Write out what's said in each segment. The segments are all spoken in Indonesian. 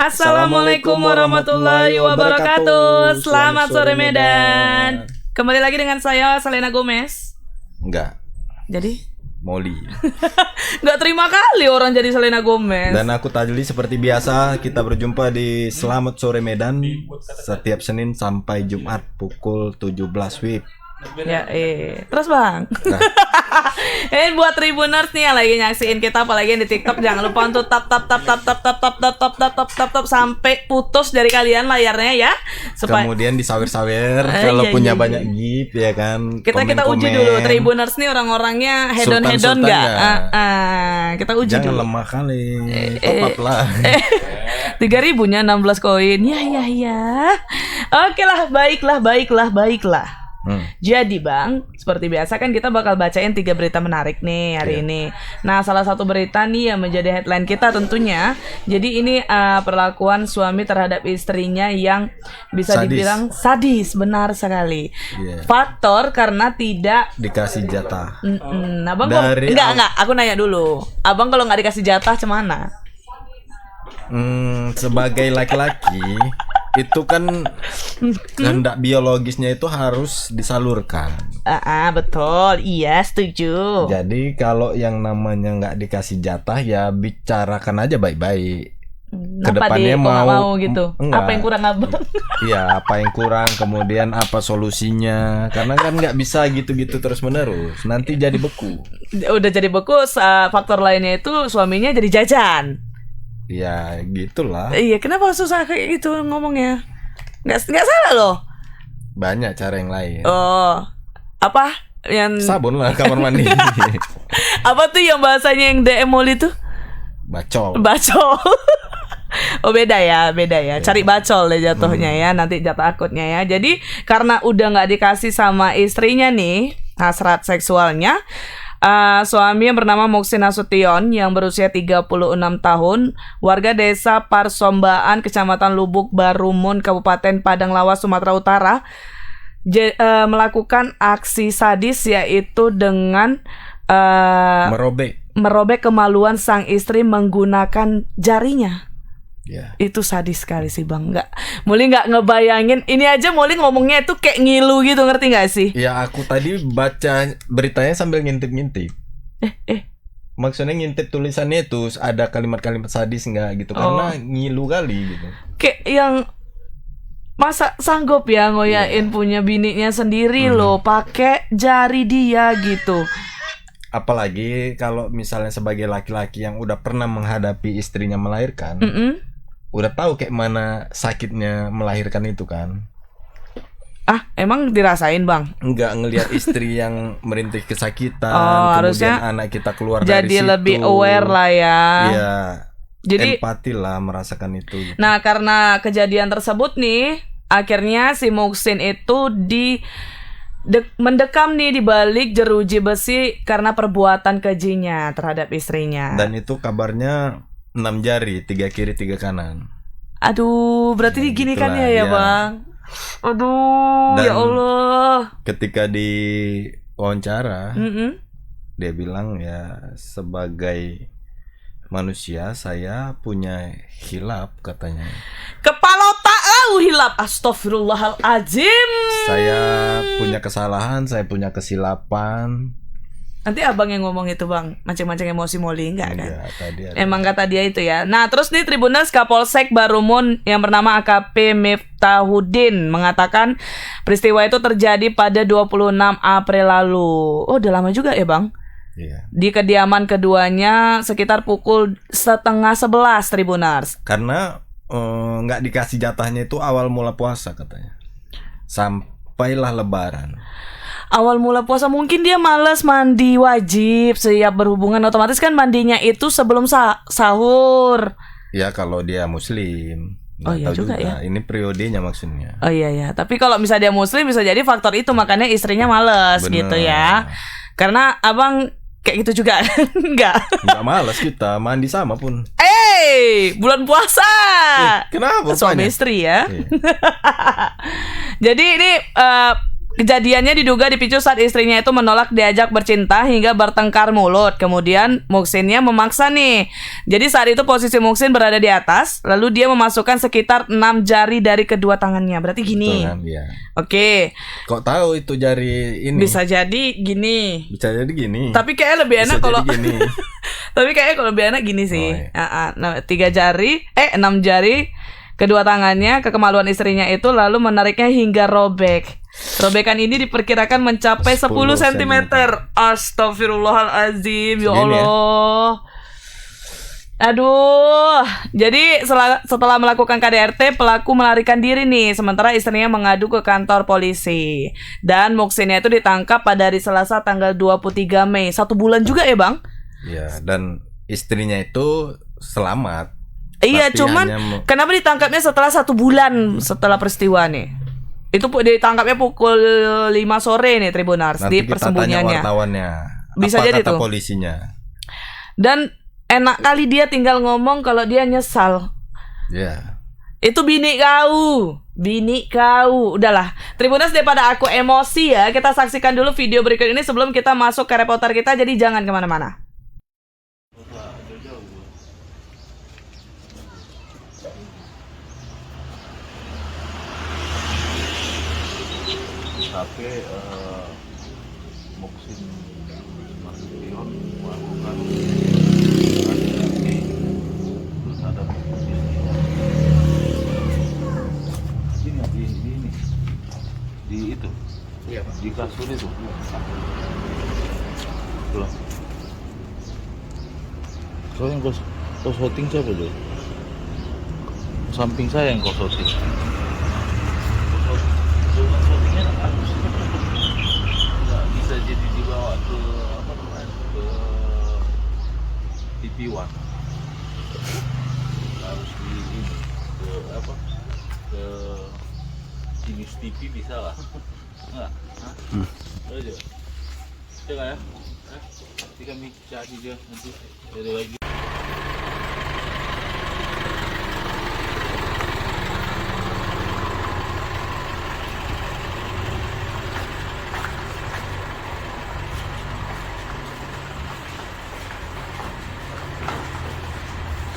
Assalamualaikum warahmatullahi wabarakatuh. Selamat sore Medan. Kembali lagi dengan saya Selena Gomez. Enggak. Jadi Molly. Nggak terima kali orang jadi Selena Gomez. Dan aku Tajli, seperti biasa kita berjumpa di Selamat Sore Medan setiap Senin sampai Jumat pukul 17 WIB. Ya terus bang. Nah. Buat Tribuners nih yang lagi nyaksiin kita apalagi yang di TikTok, jangan lupa untuk tap sampai putus dari kalian layarnya ya. Kemudian disawir-sawir kalau punya banyak gift ya kan. Kita uji dulu Tribuners nih orang-orangnya hedon enggak? Kita uji jangan dulu. Jangan lemah kali. Top up lah. 3.000-nya 16 koin. Ya. Oke lah, baiklah. Jadi bang, seperti biasa kan kita bakal bacain 3 berita menarik nih hari ini. Nah, salah satu berita nih yang menjadi headline kita tentunya. Jadi ini perlakuan suami terhadap istrinya yang bisa dibilang sadis, benar sekali. Faktor karena tidak dikasih jatah. Abang enggak, aku nanya dulu. Abang kalau nggak dikasih jatah cemana? Sebagai laki-laki itu kan kehendak biologisnya itu harus disalurkan. Betul, iya setuju. Jadi kalau yang namanya nggak dikasih jatah ya bicarakan aja baik-baik. Kedepannya mau gitu. Enggak. Apa yang kurang abang? Iya, apa yang kurang, kemudian apa solusinya? Karena kan nggak bisa gitu-gitu terus menerus. Nanti jadi beku. Udah jadi beku. Faktor lainnya itu suaminya jadi jajan. Ya gitulah. Iya, kenapa susah kayak gitu ngomongnya? Nggak salah loh. Banyak cara yang lain. Oh, apa yang sabun lah kamar mandi. Apa tuh yang bahasanya yang DM Molly tuh? Bacol. Oh beda ya. Cari bacol deh jatuhnya ya. Nanti jatuh akutnya ya. Jadi karena udah nggak dikasih sama istrinya nih hasrat seksualnya. Suami yang bernama Muksin Nasution yang berusia 36 tahun, warga desa Parsombaan, Kecamatan Lubuk Barumun, Kabupaten Padang Lawas, Sumatera Utara, melakukan aksi sadis yaitu dengan merobek kemaluan sang istri menggunakan jarinya. Yeah. Itu sadis sekali sih bang. Molly nggak ngebayangin. Ini aja Molly ngomongnya itu kayak ngilu gitu, ngerti nggak sih? Ya aku tadi baca beritanya sambil ngintip-ngintip. Maksudnya ngintip tulisannya itu ada kalimat-kalimat sadis nggak gitu? Karena ngilu kali gitu. Kayak yang masa sanggup ya ngoyain punya bininya sendiri loh pakai jari dia gitu. Apalagi kalau misalnya sebagai laki-laki yang udah pernah menghadapi istrinya melahirkan, udah tahu kayak mana sakitnya melahirkan itu kan? Emang dirasain bang? Enggak, ngelihat istri yang merintih kesakitan, harusnya kemudian anak kita keluar jadi dari situ. Jadi lebih aware lah ya. Iya. Jadi empati lah merasakan itu. Gitu. Nah karena kejadian tersebut nih, akhirnya si Muksin itu mendekam nih di balik jeruji besi karena perbuatan kejinya terhadap istrinya. Dan itu kabarnya 6 jari, 3 kiri 3 kanan. Aduh, berarti gini kan ya bang. Aduh, dan ya Allah. Ketika di wawancara, dia bilang ya sebagai manusia saya punya hilap katanya. Kepala otak hilap. Astagfirullahaladzim. Saya punya kesalahan, saya punya kesilapan. Nanti abang yang ngomong itu bang, mancing-mancing emosi Molly enggak kan? Tadi emang kata dia itu ya. Nah terus nih Tribuners, Kapolsek Barumun yang bernama AKP Miftahudin mengatakan peristiwa itu terjadi pada 26 April lalu. Oh udah lama juga ya bang? Iya. Di kediaman keduanya sekitar pukul 10:30 Tribuners. Karena nggak dikasih jatahnya itu awal mula puasa katanya. Sampailah Lebaran. Awal mula puasa mungkin dia malas mandi wajib siap berhubungan, otomatis kan mandinya itu sebelum sahur. Ya kalau dia muslim. Iya juga ya. Ini periodenya maksudnya. Oh iya. Tapi kalau misalnya dia muslim bisa jadi faktor itu makanya istrinya malas gitu ya. Karena abang kayak gitu juga. Enggak malas kita mandi sama pun. Bulan puasa. Kenapa? Suami istri ya. Jadi ini Kejadiannya diduga dipicu saat istrinya itu menolak diajak bercinta hingga bertengkar mulut. Kemudian Muhsinnya memaksa nih. Jadi saat itu posisi Muhsin berada di atas, lalu dia memasukkan sekitar 6 jari dari kedua tangannya. Berarti gini. Betul kan, iya. Oke. Kok tahu itu jari ini? Bisa jadi gini. Bisa jadi gini. Tapi kayaknya lebih enak kalau gini. Tapi kayaknya kalau lebih enak gini sih. Oh, iya. 6 jari kedua tangannya ke kemaluan istrinya itu, lalu menariknya hingga robek. Robekan ini diperkirakan mencapai 10 cm. Astagfirullahalazim, ya Allah. Aduh. Jadi setelah melakukan KDRT, pelaku melarikan diri nih, sementara istrinya mengadu ke kantor polisi. Dan Muhsinnya itu ditangkap pada hari Selasa tanggal 23 Mei. 1 bulan juga ya, Bang? Iya, dan istrinya itu selamat. Iya, cuman kenapa ditangkapnya setelah 1 bulan setelah peristiwa nih? Itu ditangkapnya pukul 5 sore nih, Tribunars, di persembunyiannya. Nanti kita tanya wartawannya. Bisa apa jadi kata tuh polisinya. Dan enak kali dia tinggal ngomong kalau dia nyesal. Iya. Itu bini kau. Udahlah, Tribuners, daripada aku emosi ya, kita saksikan dulu video berikut ini sebelum kita masuk ke reporter kita. Jadi jangan kemana-mana. Tapi Muhsin Nasution melakukan terhadap istrinya. Ini di itu, iya, Pak. Di kasur itu. Tuh. So yang kau shooting siapa tuh? Samping saya yang kau shooting. Nggak bisa jadi dibawa ke apa namanya, ke TV One, harus di ini ke apa, ke jenis TV bisa lah, nggak? Aja, coba ya, nanti kami cari dia nanti dari lagi.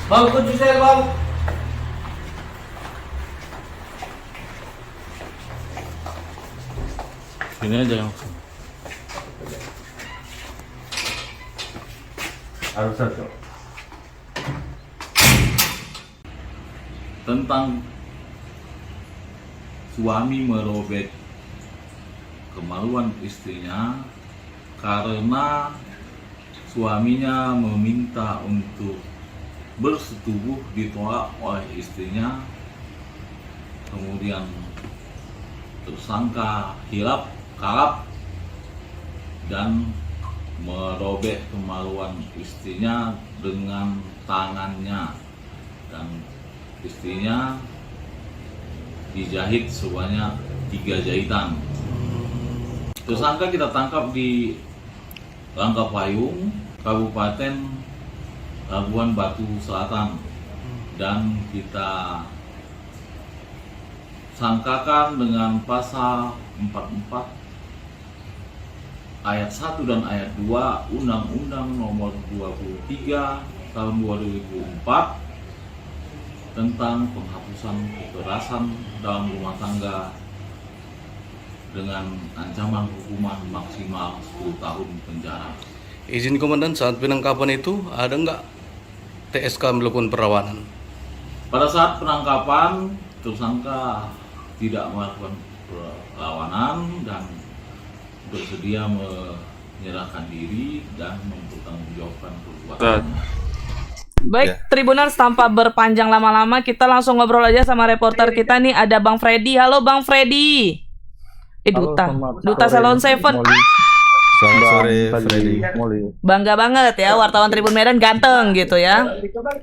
Bang, kunci saya, Bang. Sini aja langsung. Harus satu. Tentang suami merobek kemaluan istrinya karena suaminya meminta untuk bersetubuh, ditolak oleh istrinya. Kemudian tersangka hilap kalap dan merobek kemaluan istrinya dengan tangannya, dan istrinya dijahit sebanyak 3 jahitan. Tersangka kita tangkap di Langkapayung, Kabupaten Labuan Batu Selatan, dan kita sangkakan dengan pasal 44 ayat 1 dan ayat 2 Undang-Undang Nomor 23 Tahun 2004 tentang penghapusan kekerasan dalam rumah tangga dengan ancaman hukuman maksimal 10 tahun penjara. Izin komandan, saat penangkapan itu ada nggak TSK melakukan perawanan? Pada saat penangkapan, tersangka tidak melakukan perlawanan dan bersedia menyerahkan diri dan mempertanggungjawabkan perbuatannya. Baik, Tribuners, tanpa berpanjang lama-lama, kita langsung ngobrol aja sama reporter kita nih. Ada Bang Freddy. Halo Bang Freddy. Duta Salon Seven. Selamat sore, Freddy. Bangga banget ya, wartawan Tribun Medan ganteng gitu ya.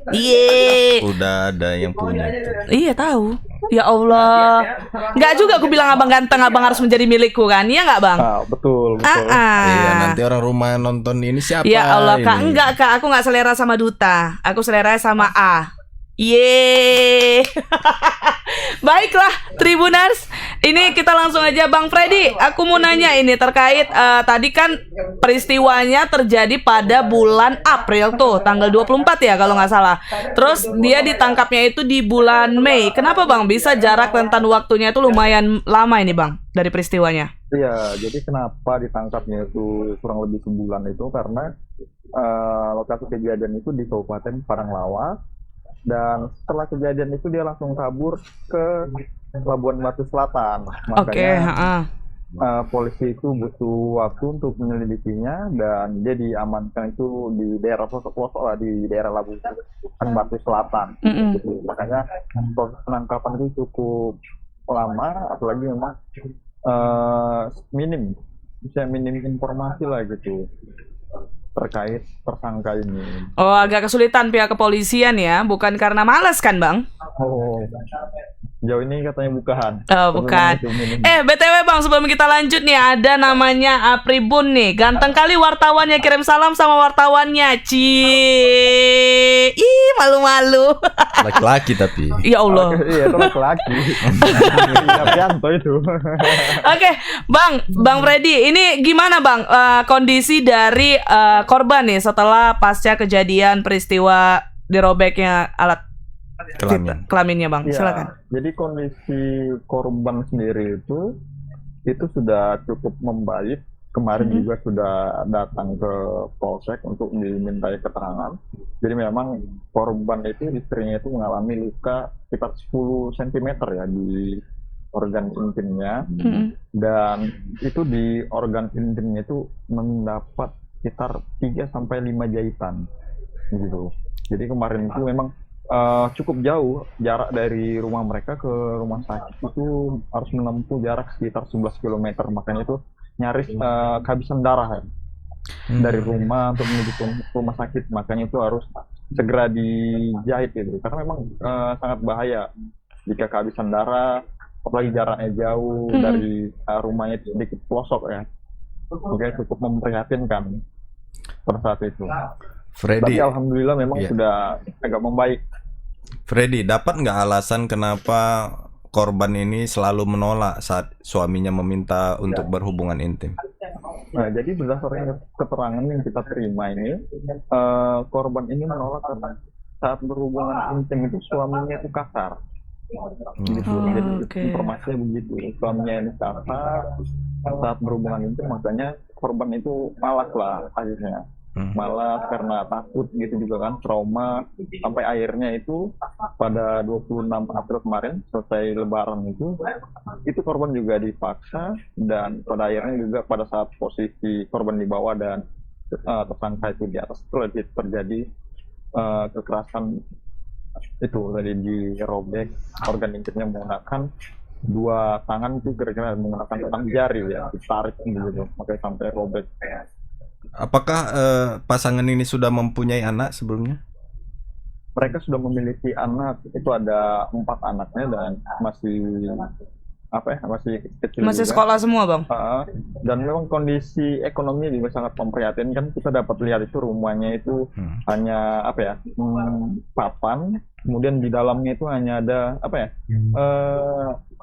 Iya. Udah ada yang punya. Iya, tahu. Ya Allah. Nggak juga aku bilang abang ganteng, abang harus menjadi milikku kan? Iya nggak, Bang? Betul. Iya, nanti orang rumah nonton ini siapa? Ya Allah, Kak. ini? Enggak, Kak. Aku nggak selera sama Duta. Aku selera sama A. Yeay. Baiklah Tribuners, ini kita langsung aja Bang Freddy. Aku mau nanya ini terkait tadi kan peristiwanya terjadi pada bulan April tuh, tanggal 24 ya kalau nggak salah. Terus dia ditangkapnya itu di bulan Mei. Kenapa Bang bisa jarak rentan waktunya itu lumayan lama ini Bang dari peristiwanya? Iya, jadi kenapa ditangkapnya itu kurang lebih sebulan itu karena lokasi kejadian itu di Kabupaten Paranglawas, dan setelah kejadian itu dia langsung kabur ke Labuan Batu Selatan. Makanya polisi itu butuh waktu untuk menyelidikinya, dan dia diamankan itu di daerah pelosok-pelosok lah, di daerah Labuan Batu Selatan. Gitu. Makanya proses penangkapan itu cukup lama, apalagi memang minim informasi lah gitu terkait tersangka ini. Oh, agak kesulitan pihak kepolisian ya, bukan karena malas kan Bang? Oh, jauh ini katanya bukan. Oh, bukan. BTW Bang, sebelum kita lanjut nih, ada namanya Apribun nih. Ganteng kali wartawannya, kirim salam sama wartawannya. Ih, malu-malu. Laki-laki tapi. Ya Allah. Iya, itu laki-laki. Yanto itu. Oke, Bang Freddy, ini gimana Bang kondisi dari korban nih setelah pasca kejadian peristiwa dirobeknya alat kelaminnya Bang? Ya, Silakan. jadi kondisi korban sendiri itu sudah cukup membaik. Kemarin juga sudah datang ke polsek untuk dimintai keterangan. Jadi memang korban itu, istrinya itu mengalami luka sekitar 10 cm ya di organ intimnya. Dan itu di organ intimnya itu mendapat sekitar 3-5 jahitan gitu. Jadi kemarin itu memang cukup jauh jarak dari rumah mereka ke rumah sakit, itu harus menempuh jarak sekitar 11 km. Makanya itu nyaris kehabisan darah ya. Dari rumah untuk menuju ke rumah sakit. Makanya itu harus segera dijahit gitu. Karena memang sangat bahaya jika kehabisan darah, apalagi jaraknya jauh dari rumahnya itu sedikit pelosok ya. Oke, cukup memprihatinkan pada saat itu. Freddy, tapi alhamdulillah memang sudah agak membaik. Freddy, dapat nggak alasan kenapa korban ini selalu menolak saat suaminya meminta untuk berhubungan intim? Nah, jadi berdasarkan keterangan yang kita terima ini, korban ini menolak karena saat berhubungan intim itu suaminya itu kasar. Gitu. Jadi informasinya begitu, suaminya ini kasar saat berhubungan intim, makanya korban itu malas lah akhirnya. Malas karena takut gitu juga kan, trauma, sampai akhirnya itu pada 26 April kemarin selesai lebaran itu korban juga dipaksa, dan pada akhirnya juga pada saat posisi korban di bawah dan tersangka itu di atas itu terjadi kekerasan itu, tadi dirobek organ intimnya menggunakan 2 tangan itu, kira-kira menggunakan tangan jari ya, ditarik gitu, makanya sampai robek. Apakah pasangan ini sudah mempunyai anak sebelumnya? Mereka sudah memiliki anak, itu ada 4 anaknya dan masih kecil, masih juga. Sekolah semua Bang. Dan memang kondisi ekonomi juga sangat memprihatinkan. Kita dapat lihat itu rumahnya itu hanya papan, kemudian di dalamnya itu hanya ada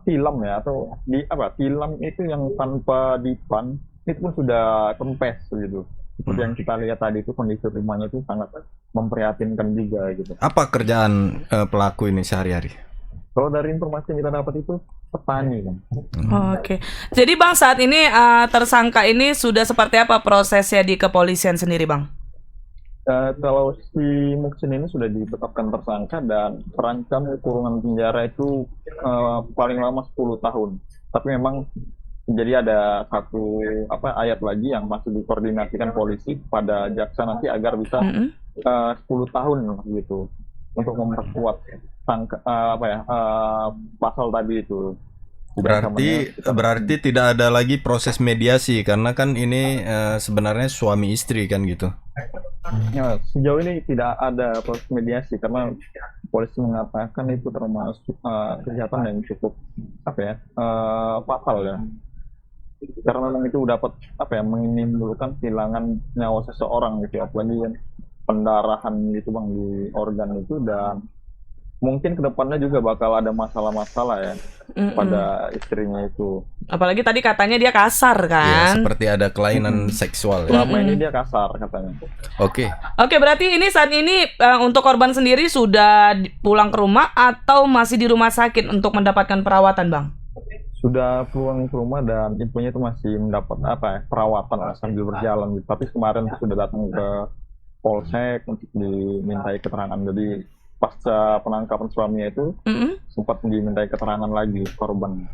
tilam ya, atau tilam itu yang tanpa dipan, itu pun sudah kempes gitu. Seperti yang kita lihat tadi itu, kondisi rumahnya itu sangat memprihatinkan juga gitu. Apa kerjaan pelaku ini sehari-hari? Kalau dari informasi yang kita dapat itu petani kan. Oke. Jadi Bang, saat ini tersangka ini sudah seperti apa prosesnya di kepolisian sendiri Bang? Kalau si Muksin ini sudah ditetapkan tersangka dan terancam kurungan penjara itu paling lama 10 tahun. Tapi memang jadi ada satu ayat lagi yang masih dikoordinasikan polisi pada jaksa nanti agar bisa 10 tahun gitu untuk memperkuat pasal tadi itu. Berarti tidak ada lagi proses mediasi, karena kan ini sebenarnya suami istri kan gitu. Ya, sejauh ini tidak ada proses mediasi karena polisi mengatakan itu termasuk kejahatan yang cukup fatal ya. Karena memang itu dapat menimbulkan kehilangan nyawa seseorang gitu, apalagi pendarahan gitu Bang di organ itu, dan mungkin kedepannya juga bakal ada masalah-masalah ya pada istrinya itu. Apalagi tadi katanya dia kasar Ya, kan. seperti ada kelainan seksual. Ya. Selama ini dia kasar katanya. Oke. Oke, berarti ini saat ini untuk korban sendiri sudah pulang ke rumah atau masih di rumah sakit untuk mendapatkan perawatan, Bang? Sudah pulang ke rumah dan infonya itu masih mendapat perawatan lah, sambil berjalan gitu. Tapi kemarin sudah datang ke polsek untuk dimintai keterangan. Jadi pasca penangkapan suaminya itu sempat dimintai keterangan lagi korban.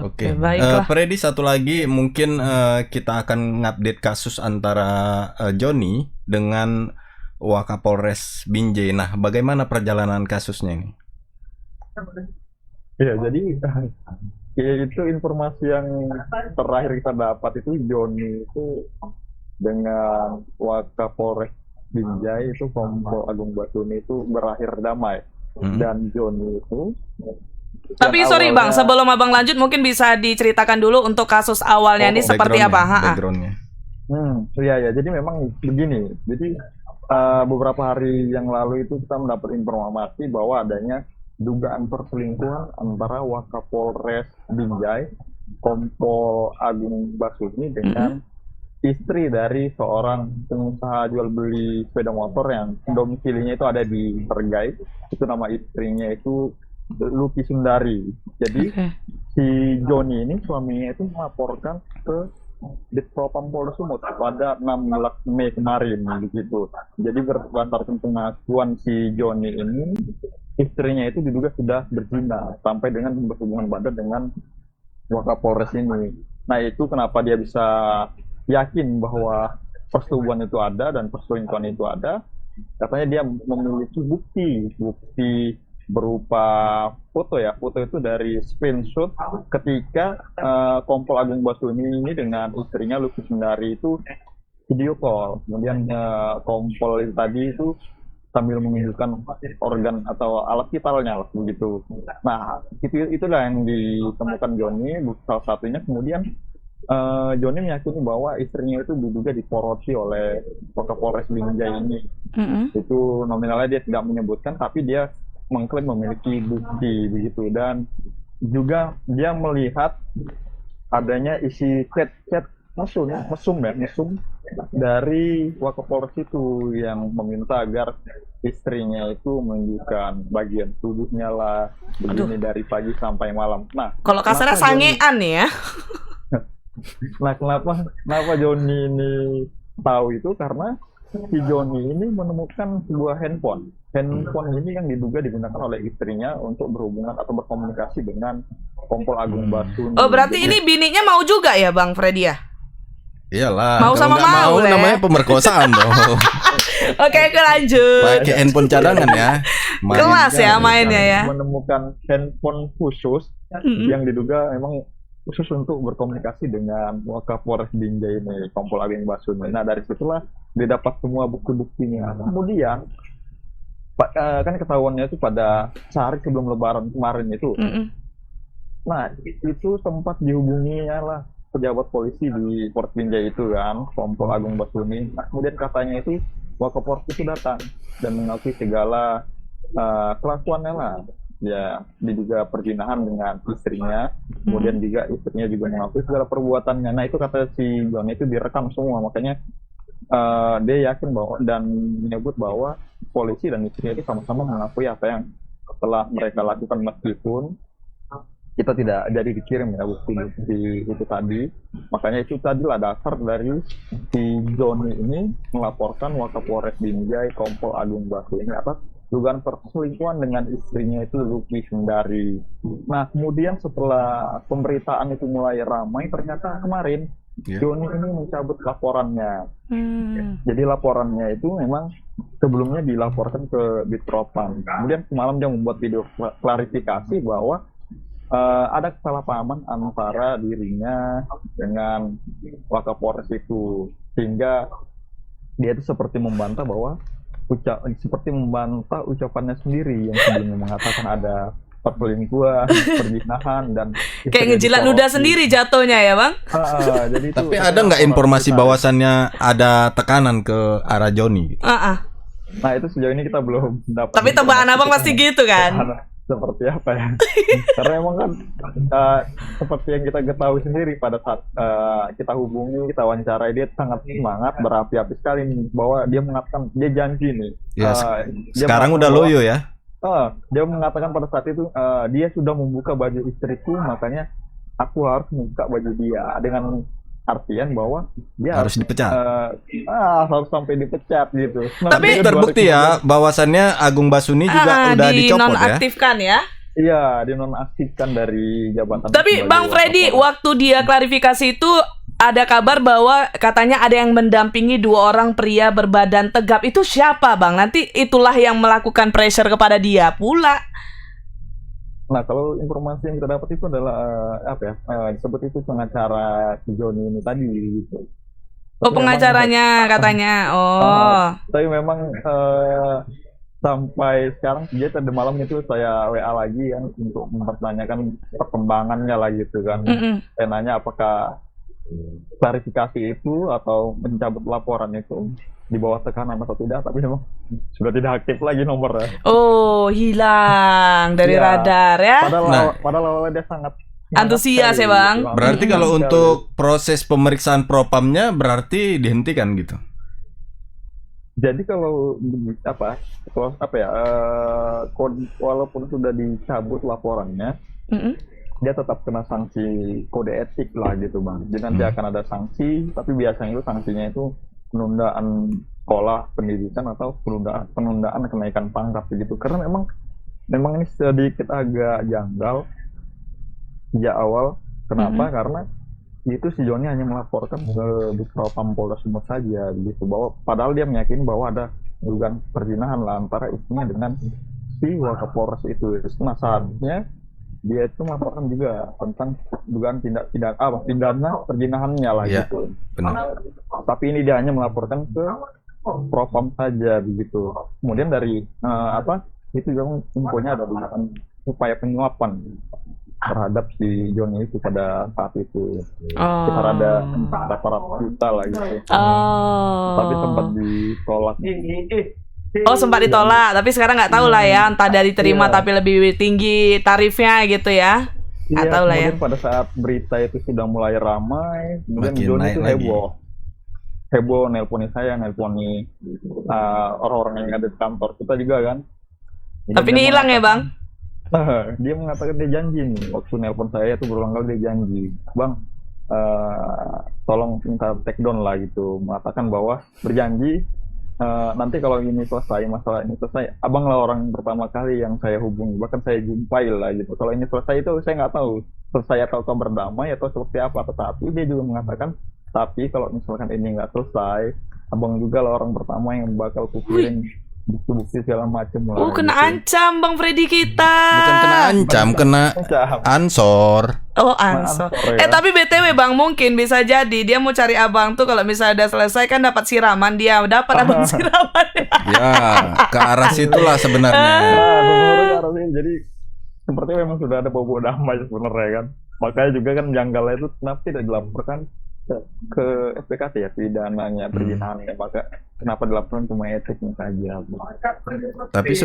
Oke. Baiklah. Freddy, satu lagi mungkin kita akan ngupdate kasus antara Joni dengan Wakapolres Binjai. Nah, bagaimana perjalanan kasusnya ini? Iya, jadi ya itu informasi yang terakhir kita dapat itu Joni itu dengan Wakapolres Binjai itu Kompol Agung Basuni itu berakhir damai. Dan Joni itu Tapi sorry Bang, sebelum Abang lanjut mungkin bisa diceritakan dulu untuk kasus awalnya ini seperti apa? Backgroundnya. Iya ya, jadi memang begini. Jadi beberapa hari yang lalu itu kita mendapat informasi bahwa adanya dugaan perselingkuhan antara Wakapolres Binjai, Kompol Agung Basuni dengan istri dari seorang pengusaha jual beli sepeda motor yang domisilinya itu ada di Pergai. Itu nama istrinya itu Luki Sundari. Jadi si Joni ini suaminya itu melaporkan ke Ditpropam Polda Sumut pada 16 Mei kemarin begitu. Jadi berdasarkan pengakuan si Joni ini, istrinya itu diduga sudah berzina sampai dengan berhubungan badan dengan Wakapolres ini. Nah, itu kenapa dia bisa yakin bahwa persetubuhan itu ada dan perselingkuhan itu ada. Katanya dia memiliki bukti berupa foto ya. Foto itu dari screenshot ketika Kompol Agung Basuni ini dengan istrinya Luki Sundari itu video call. Kemudian Kompol itu tadi itu sambil menunjukkan organ atau alat vitalnya lah begitu. Nah, itulah yang ditemukan Joni, salah satunya. Kemudian Joni meyakini bahwa istrinya itu diduga diporoti oleh Wakapolres Binjai ini. Itu nominalnya dia tidak menyebutkan, tapi dia mengklaim memiliki bukti begitu. Dan juga dia melihat adanya isi chat mesum dari Wakapolres itu yang meminta agar istrinya itu menunjukkan bagian tubuhnya lah begini dari pagi sampai malam. Nah, kalau kasarnya sangean ya. Nah, kenapa Joni ini tahu itu karena si Joni ini menemukan sebuah handphone. Handphone ini yang diduga digunakan oleh istrinya untuk berhubungan atau berkomunikasi dengan Kompol Agung Basuni. Oh, berarti ini bininya mau juga ya Bang Freddy ya? Iyalah. Mau sama mau lah. Namanya pemerkosaan dong. Oke, lanjut. Pakai handphone cadangan ya. Kelas ya mainnya ya. Menemukan handphone khusus yang diduga memang khusus untuk berkomunikasi dengan Wakapolres Binjai ini, Kompol Agung Basuni. Nah, dari situlah didapat semua bukti-buktinya. Kemudian kan ketahuannya itu pada sehari sebelum Lebaran kemarin itu. Nah, itu sempat dihubunginya lah pejabat polisi di Port Binjai itu kan, Kompol Agung Basuni. Nah, kemudian katanya itu Wakapolres itu datang dan mengakui segala kelakuannya lah. Ya, diduga perzinahan dengan istrinya, kemudian juga istrinya juga mengakui segala perbuatannya. Nah, itu kata si John itu direkam semua, makanya dia yakin bahwa dan menyebut bahwa polisi dan istrinya itu sama-sama mengakui apa yang telah mereka lakukan, meskipun kita tidak jadi dikirim ya bukti itu tadi. Makanya itu tadilah dasar dari si Joni ini melaporkan Wakapolres Binjai Kompol Agung Basuni atas dugaan perselingkuhan dengan istrinya itu Luki Sundari. Nah, kemudian setelah pemberitaan itu mulai ramai, ternyata kemarin Joni ini mencabut laporannya. Jadi laporannya itu memang sebelumnya dilaporkan ke Ditpropam. Kemudian semalam dia membuat video klarifikasi bahwa ada kesalahpahaman antara dirinya dengan Wakapolres itu, sehingga dia itu seperti membantah ucapannya sendiri yang sebelumnya mengatakan ada perselingkuhan, perzinahan, dan kayak ngejilat ludah sendiri jatuhnya ya Bang. Jadi tapi ada nggak informasi bahwasannya ada tekanan ke arah Joni? Nah itu sejauh ini kita belum dapat. Tapi tebakan abang pasti gitu kan? Seperti apa ya? Karena emang kan seperti yang kita ketahui sendiri pada saat kita hubungi, kita wawancarai, dia sangat semangat, berapi-api sekali nih bahwa dia mengatakan dia janji nih. Ya, Dia sekarang udah bahwa- loyo ya. Dia mengatakan pada saat itu dia sudah membuka baju istriku, makanya aku harus membuka baju dia, dengan artian bahwa dia Harus dipecat. harus sampai dipecat gitu. Tapi dia Terbukti ya bahwasannya Agung Basuni juga udah dicopot ya. dinonaktifkan ya. Iya, dinonaktifkan dari jabatan. Tapi sebagai Bang Freddy, Wakapolres. waktu dia klarifikasi itu ada kabar bahwa katanya ada yang mendampingi 2 orang pria berbadan tegap. Itu siapa Bang? Nanti itulah yang melakukan pressure kepada dia pula. Nah, kalau informasi yang kita dapat itu adalah disebut itu pengacara si Joni ini tadi gitu. Oh, pengacaranya katanya. Oh. Tapi memang sampai sekarang dia tadi malam itu saya WA lagi kan untuk mempertanyakan perkembangannya lah gitu kan. Saya nanya apakah klarifikasi itu atau mencabut laporan itu di bawah tekanan atau tidak, tapi memang sudah tidak aktif lagi nomornya. Oh, hilang dari Iya. radar ya. Padahal awalnya dia sangat Antusias ya, Bang. Berarti kalau untuk proses pemeriksaan propamnya berarti dihentikan gitu. Jadi kalau walaupun sudah dicabut laporannya, dia tetap kena sanksi kode etik lah gitu Bang. Jadi nanti akan ada sanksi, tapi biasanya itu sanksinya itu penundaan sekolah pendidikan atau penundaan kenaikan pangkat begitu. Karena memang ini sedikit agak janggal sejak awal. Kenapa? Karena itu si Joni hanya melaporkan ke Propam Polda Sumut saja gitu, bahwa padahal dia meyakini bahwa ada dugaan perzinahan lah antara istrinya dengan si Wakapolres itu. Nah saatnya dia itu melaporkan juga tentang dugaan tindak pidana perzinahannya lah gitu. Benar. Tapi ini dia hanya melaporkan ke Propam saja begitu. Kemudian dari itu juga infonya ada dugaan upaya penyuapan terhadap si Joni itu pada saat itu. Sekitar ada 800 juta lah gitu. Tapi sempat ditolak. Oh, sempat ditolak, tapi sekarang nggak tahu lah ya, entah dari terima tapi lebih tinggi tarifnya gitu ya. Nggak tahu lah ya. Kemudian pada saat berita itu sudah mulai ramai, kemudian Makin Joni naik itu lagi. heboh nelponi saya, nelponi orang-orang yang ada di kantor kita juga kan. Jadi Tapi dia ini hilang ya, Bang? Dia mengatakan dia janji nih, waktu nelpon saya itu berulang kali dia janji, Bang, tolong minta take down lah gitu, mengatakan bahwa berjanji nanti kalau ini selesai, masalah ini selesai, abang lah orang pertama kali yang saya hubungi, bahkan saya jumpai lah gitu. Kalau ini selesai itu saya nggak tahu selesai atau berdamai atau seperti apa. Tetapi dia juga mengatakan, tapi kalau misalkan ini nggak selesai, abang juga lah orang pertama yang bakal kukirim bukti-bukti segala macam lah. Oh, kena gitu. ancam Bang Freddy kita. Bukan kena ancam, kena ansor. Oh, ansor. Ansor, ya. Tapi BTW Bang, mungkin bisa jadi dia mau cari abang tuh kalau misalnya udah selesai kan dapat siraman, dia dapat abang siraman. Ya, ke arah situlah sebenarnya. Sebenarnya harusnya jadi sepertinya memang sudah ada bobo damai sebenarnya kan. Makanya juga kan janggalnya itu kenapa tidak dilaporkan ke SPKT ya, pidananya perzinahannya, maka kenapa dilaporkan cuma etiknya saja. Tapi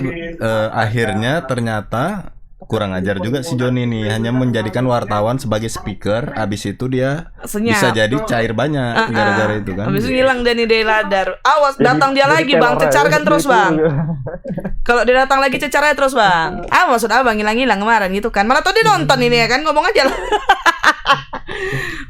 akhirnya ternyata kurang ajar juga si Joni nih, hanya menjadikan wartawan sebagai speaker, habis itu dia Senyap. bisa jadi cair banyak gara-gara itu kan. Habis itu hilang Dani dari radar. Awas, datang dia lagi Bang, cecarkan terus Bang. Kalau dia datang lagi cecarnya terus Bang. Maksud abang hilang-hilang kemarin gitu kan. Mana tau dia nonton ini ya kan, ngomong aja lah.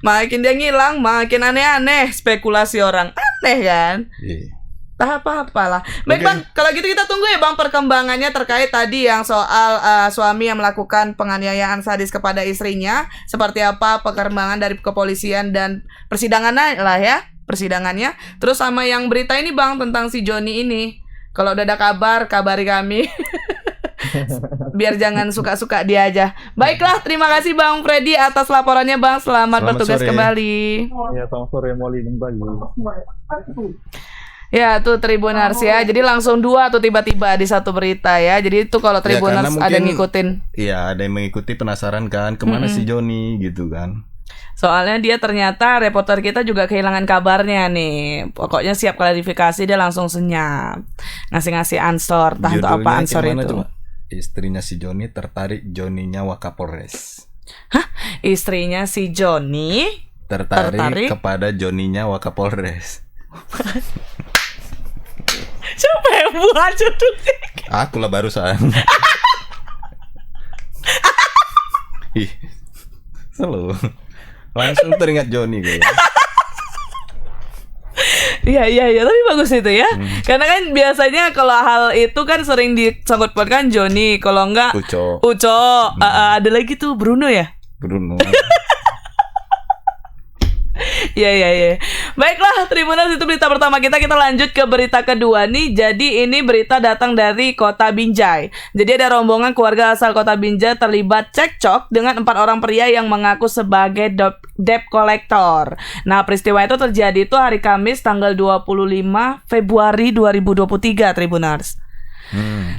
Makin dia ngilang, makin aneh-aneh spekulasi orang. Aneh kan? Iya. Tak apa-apalah. Baik Bang, kalau gitu kita tunggu ya Bang perkembangannya terkait tadi yang soal suami yang melakukan penganiayaan sadis kepada istrinya. Seperti apa perkembangan dari kepolisian dan persidangannya lah ya, persidangannya. Terus sama yang berita ini Bang tentang si Joni ini. Kalau udah ada kabar, kabari kami. Biar jangan suka-suka dia aja. Baiklah, terima kasih Bang Freddy atas laporannya Bang. Selamat bertugas sore. kembali. Ya, selamat sore Molly dan pagi. Ya tuh Tribuners ya. Jadi langsung 2 tuh tiba-tiba di satu berita ya. Jadi itu kalau Tribuners karena ada yang mungkin- ngikutin. Iya, ada yang mengikuti penasaran kan kemana si Joni gitu kan. Soalnya dia ternyata reporter kita juga kehilangan kabarnya nih. Pokoknya siap klarifikasi dia langsung senyap. Ngasih-ngasih ansor, entah itu apa Judulnya ansor gimana itu. coba? Istrinya si Joni tertarik Joninya Wakapolres. Hah? Istrinya si Joni Tertarik kepada Joninya Wakapolres. Siapa yang buat judulnya? Aku lah barusan. Ih, selalu langsung teringat Joni kayaknya. Iya, tapi bagus itu ya. Karena kan biasanya kalau hal itu kan sering disangkut pautkan Joni, kalau enggak Uco. Ada lagi tuh Bruno ya. Bruno. Iya. Baiklah, Tribuners, itu berita pertama kita. Kita lanjut ke berita kedua nih. Jadi ini berita datang dari Kota Binjai. Jadi ada rombongan keluarga asal Kota Binjai terlibat cekcok dengan 4 orang pria yang mengaku sebagai debt collector. Nah, peristiwa itu terjadi itu hari Kamis tanggal 25 Februari 2023, Tribuners.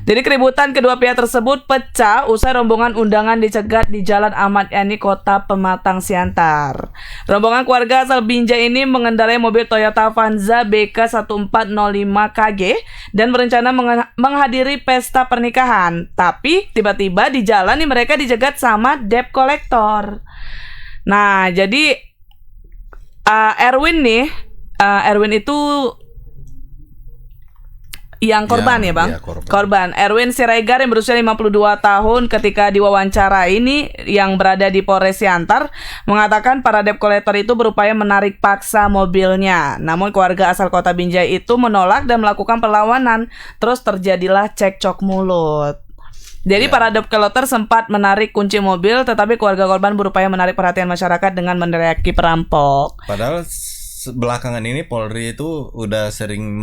Jadi keributan kedua pihak tersebut pecah usai rombongan undangan dicegat di Jalan Ahmad Yani, Kota Pematang Siantar. Rombongan keluarga asal Binjai ini mengendarai mobil Toyota Avanza BK1405KG dan berencana menghadiri pesta pernikahan. Tapi tiba-tiba di jalan nih mereka dicegat sama debt collector. Nah, jadi Erwin itu yang korban ya Bang? Iya, korban. Erwin Siregar yang berusia 52 tahun ketika diwawancara ini yang berada di Polres Siantar mengatakan para debt collector itu berupaya menarik paksa mobilnya. Namun keluarga asal Kota Binjai itu menolak dan melakukan perlawanan. Terus terjadilah cekcok mulut. Jadi para debt collector sempat menarik kunci mobil, tetapi keluarga korban berupaya menarik perhatian masyarakat dengan meneriaki perampok. Padahal belakangan ini Polri itu udah sering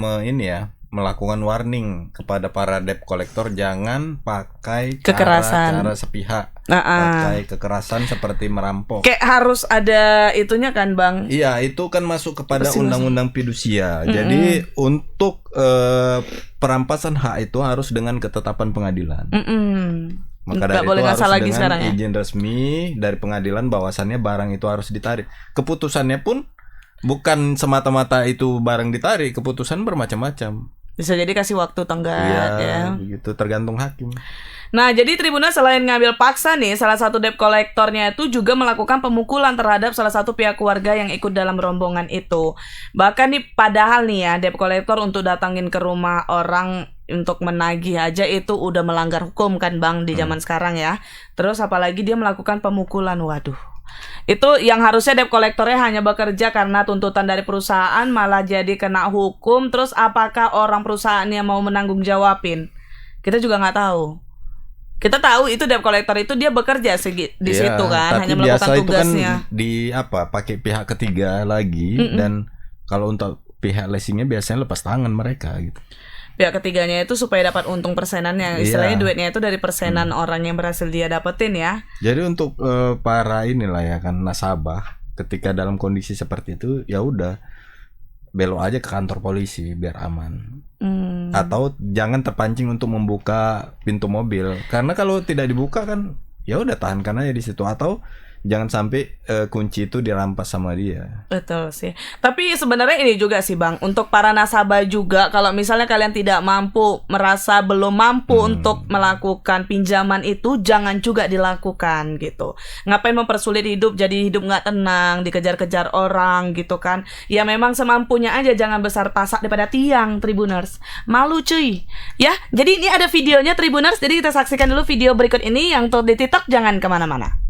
melakukan warning kepada para debt collector jangan pakai kekerasan, cara sepihak, pakai kekerasan seperti merampok. Kayak harus ada itunya kan Bang? Iya, itu kan masuk kepada undang-undang fidusia. Jadi untuk perampasan hak itu harus dengan ketetapan pengadilan. Maka dari itu harus lagi dengan sekarang, ya? izin resmi dari pengadilan bahwasannya barang itu harus ditarik. Keputusannya pun bukan semata-mata itu barang ditarik, keputusan bermacam-macam. Bisa jadi kasih waktu tenggat ya. Gitu, tergantung hakim. Nah, jadi Tribuners selain ngambil paksa nih, salah satu debt collectornya itu juga melakukan pemukulan terhadap salah satu pihak keluarga yang ikut dalam rombongan itu. Bahkan nih, padahal nih ya, debt collector untuk datangin ke rumah orang untuk menagih aja itu udah melanggar hukum kan Bang di zaman sekarang ya. Terus apalagi dia melakukan pemukulan, waduh. Itu yang harusnya debt collectornya hanya bekerja karena tuntutan dari perusahaan malah jadi kena hukum. Terus apakah orang perusahaannya mau menanggung jawabin? Kita juga nggak tahu. Kita tahu itu debt collector itu dia bekerja di situ kan, hanya melakukan tugasnya. Itu kan pakai pihak ketiga lagi dan kalau untuk pihak leasingnya biasanya lepas tangan mereka gitu. Pihak ketiganya itu supaya dapat untung persenannya. Istilahnya duitnya itu dari persenan orang yang berhasil dia dapetin ya. Jadi untuk para nasabah ketika dalam kondisi seperti itu ya udah belok aja ke kantor polisi biar aman. Atau jangan terpancing untuk membuka pintu mobil karena kalau tidak dibuka kan ya udah tahankan aja di situ atau jangan sampai kunci itu dirampas sama dia. Betul sih. Tapi sebenarnya ini juga sih Bang, untuk para nasabah juga kalau misalnya kalian tidak mampu, merasa belum mampu untuk melakukan pinjaman itu, jangan juga dilakukan gitu. Ngapain mempersulit hidup, jadi hidup nggak tenang, dikejar-kejar orang gitu kan. Ya memang semampunya aja, jangan besar pasak daripada tiang, Tribuners. Malu cuy. Ya, jadi ini ada videonya Tribuners, jadi kita saksikan dulu video berikut ini yang di TikTok, jangan kemana-mana.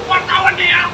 Wartawan dia.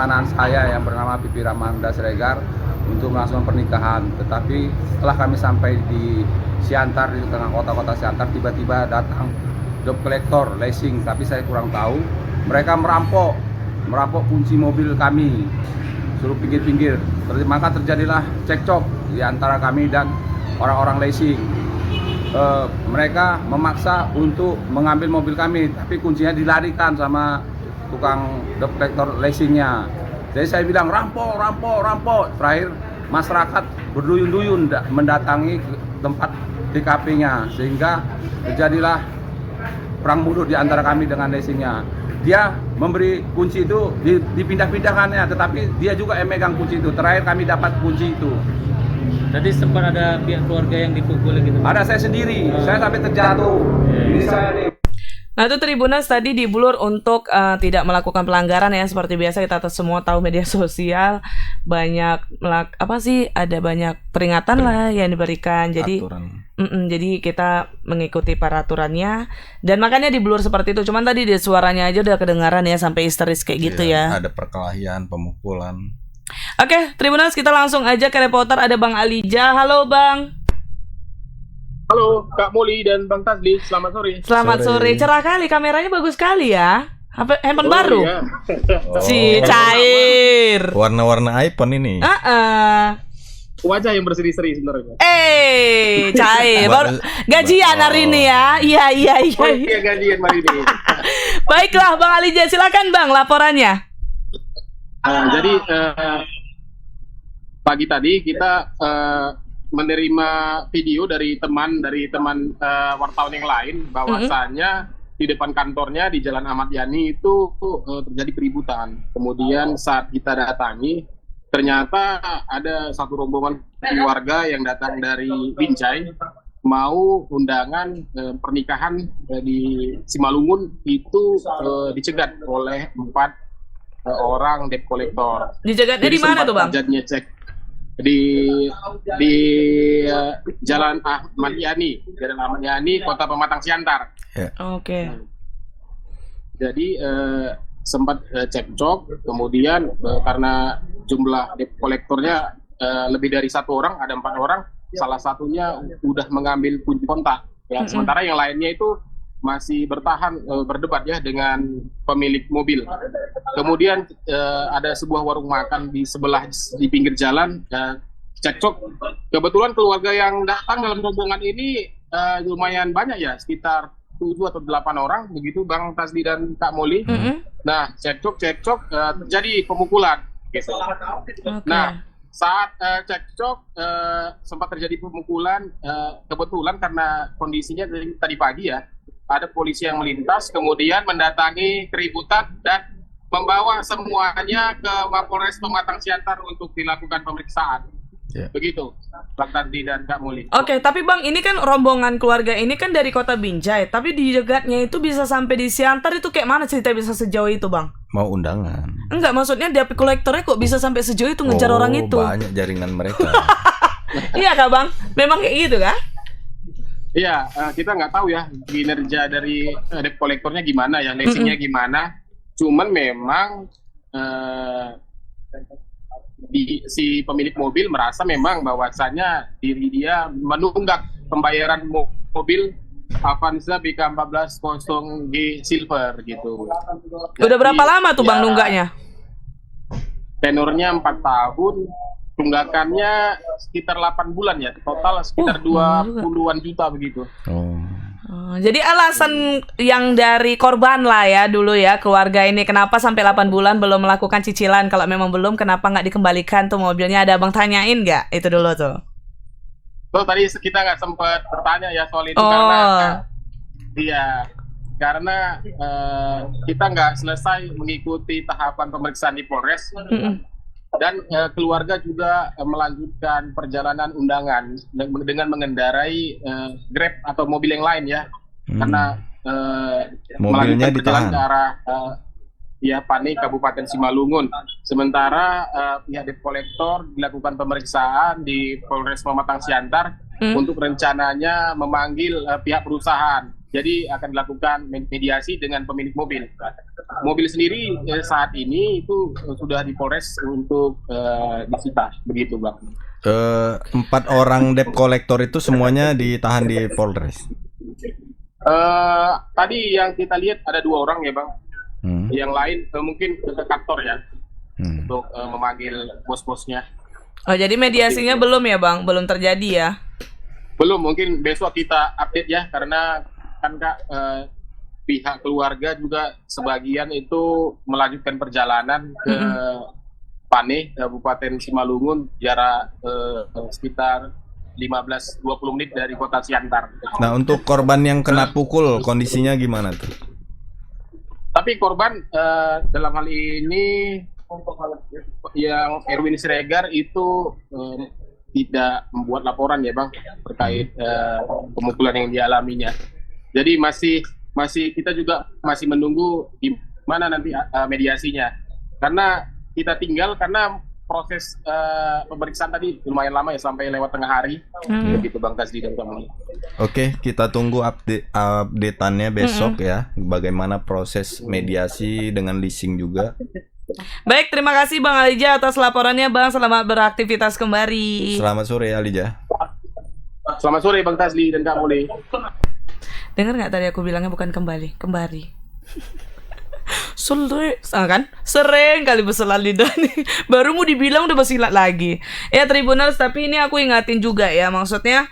pertemanan saya yang bernama Pipi Ramanda Siregar untuk melangsungkan pernikahan. Tetapi setelah kami sampai di Siantar, di tengah kota-kota Siantar, tiba-tiba datang debt collector leasing, tapi saya kurang tahu. Mereka merampok kunci mobil kami, suruh pinggir-pinggir. Maka terjadilah cekcok di antara kami dan orang-orang leasing. Mereka memaksa untuk mengambil mobil kami, tapi kuncinya dilarikan sama tukang debt collector leasingnya. Jadi saya bilang rampok. Terakhir masyarakat berduyun-duyun mendatangi tempat TKP-nya, sehingga terjadilah perang mulut di antara kami dengan leasingnya. Dia memberi kunci itu dipindah-pindahkannya, tetapi dia juga yang megang kunci itu. Terakhir kami dapat kunci itu. Tadi sempat ada pihak keluarga yang dipukul gitu. Ada saya sendiri, saya sampai terjatuh. Ini saya nih. Nah itu Tribuners tadi dibulur untuk tidak melakukan pelanggaran ya, seperti biasa kita semua tahu media sosial banyak ada banyak peringatan lah yang diberikan, jadi jadi kita mengikuti peraturannya dan makanya dibulur seperti itu. Cuman tadi di suaranya aja udah kedengaran ya sampai histeris kayak gitu ya. Ada perkelahian, pemukulan. Oke, Tribuners kita langsung aja ke reporter, ada Bang Alija. Halo Bang. Halo Kak Moli dan Bang Tasdi, selamat sore. Selamat sore. Cerah kali, kameranya bagus sekali ya. Handphone baru? Iya. Si cair. Warna-warna iPhone ini. Wajah yang berseri-seri sebenarnya. Cair. Baru gajian hari ini ya. Iya. Oke, gajian hari ini. Baiklah Bang Alija, silakan Bang laporannya. Jadi pagi tadi kita menerima video dari teman wartawan yang lain bahwasanya di depan kantornya di Jalan Ahmad Yani itu terjadi keributan. Kemudian saat kita datangi, ternyata ada satu rombongan keluarga yang datang dari Binjai mau undangan pernikahan di Simalungun itu dicegat oleh 4 orang debt collector. Dicegatnya di mana tuh Bang? Jadinya cek di Jalan Ahmad Yani, Kota Pematang Siantar. Oke. Jadi sempat cekcok, kemudian karena jumlah debt collectornya lebih dari 1 orang, ada 4 orang, salah satunya udah mengambil kunci kontak. Ya, sementara yang lainnya itu masih berdebat ya dengan pemilik mobil. Kemudian ada sebuah warung makan di pinggir jalan, cekcok. Kebetulan keluarga yang datang dalam rombongan ini lumayan banyak ya, sekitar 7 atau 8 orang begitu Bang Tasdi dan Kak Moli. Nah, cekcok terjadi pemukulan gitu. Nah, saat cekcok sempat terjadi pemukulan, kebetulan karena kondisinya tadi pagi ya, ada polisi yang melintas, kemudian mendatangi keributan dan membawa semuanya ke Mapolres Pematang Siantar untuk dilakukan pemeriksaan. Begitu, Bang Tandi dan Kak Muli. Oke, tapi Bang, ini kan rombongan keluarga ini kan dari kota Binjai, tapi dijegatnya itu bisa sampai di Siantar, itu kayak mana cerita bisa sejauh itu Bang? Mau undangan? Enggak, maksudnya debt collectornya kok bisa sampai sejauh itu ngejar orang itu? Banyak jaringan mereka. Iya kak Bang? Memang kayak gitu kan? Iya, kita nggak tahu ya kinerja dari debt collectornya gimana ya, leasingnya gimana. Cuman memang si pemilik mobil merasa memang bahwasannya diri dia menunggak pembayaran mobil Avanza BK1400G Silver gitu. Udah berapa lama tuh Bang nunggaknya? Tenornya 4 tahun. Tunggakannya sekitar 8 bulan ya, total sekitar 20-an juta begitu. Jadi alasan yang dari korban lah ya dulu ya, keluarga ini kenapa sampai 8 bulan belum melakukan cicilan? Kalau memang belum, kenapa nggak dikembalikan tuh mobilnya? Ada Abang tanyain nggak itu dulu tuh? Tuh tadi kita nggak sempat bertanya ya soal itu karena kita nggak selesai mengikuti tahapan pemeriksaan di Polres. Dan keluarga juga melanjutkan perjalanan undangan dengan mengendarai Grab atau mobil yang lain ya, karena mobilnya ditahan ke arah Pani, Kabupaten Simalungun. Sementara pihak debt collector dilakukan pemeriksaan di Polres Pematang Siantar untuk rencananya memanggil pihak perusahaan. Jadi akan dilakukan mediasi dengan pemilik mobil. Mobil sendiri saat ini itu sudah di Polres untuk disita, begitu Bang. 4 orang debt collector itu semuanya ditahan di Polres. Tadi yang kita lihat ada 2 orang ya Bang. Yang lain mungkin ke kantor ya untuk memanggil bos-bosnya. Oh jadi mediasinya belum ya Bang, belum terjadi ya? Belum, mungkin besok kita update ya karena kan Kak, pihak keluarga juga sebagian itu melanjutkan perjalanan ke Paneh, Kabupaten Simalungun, jarak sekitar 15-20 menit dari kota Siantar. Nah, untuk korban yang kena pukul, kondisinya gimana tuh? Tapi korban dalam hal ini yang Erwin Siregar itu tidak membuat laporan ya Bang terkait pemukulan yang dialaminya. Jadi masih kita juga masih menunggu di mana nanti mediasinya. Karena kita tinggal karena proses pemeriksaan tadi lumayan lama ya sampai lewat tengah hari. Begitu Bang Tasdi dan kamu. Oke, kita tunggu update-annya besok ya. Bagaimana proses mediasi dengan leasing juga. Baik, terima kasih Bang Alija atas laporannya Bang. Selamat beraktivitas kembali. Selamat sore Alija. Selamat sore Bang Tasdi dan Kak Muli. Dengar nggak tadi aku bilangnya bukan kembali, kembari. Kan? Sering kali berselat lidah nih. Baru mau dibilang udah bersilat lagi. Ya Tribuners, tapi ini aku ingatin juga ya, maksudnya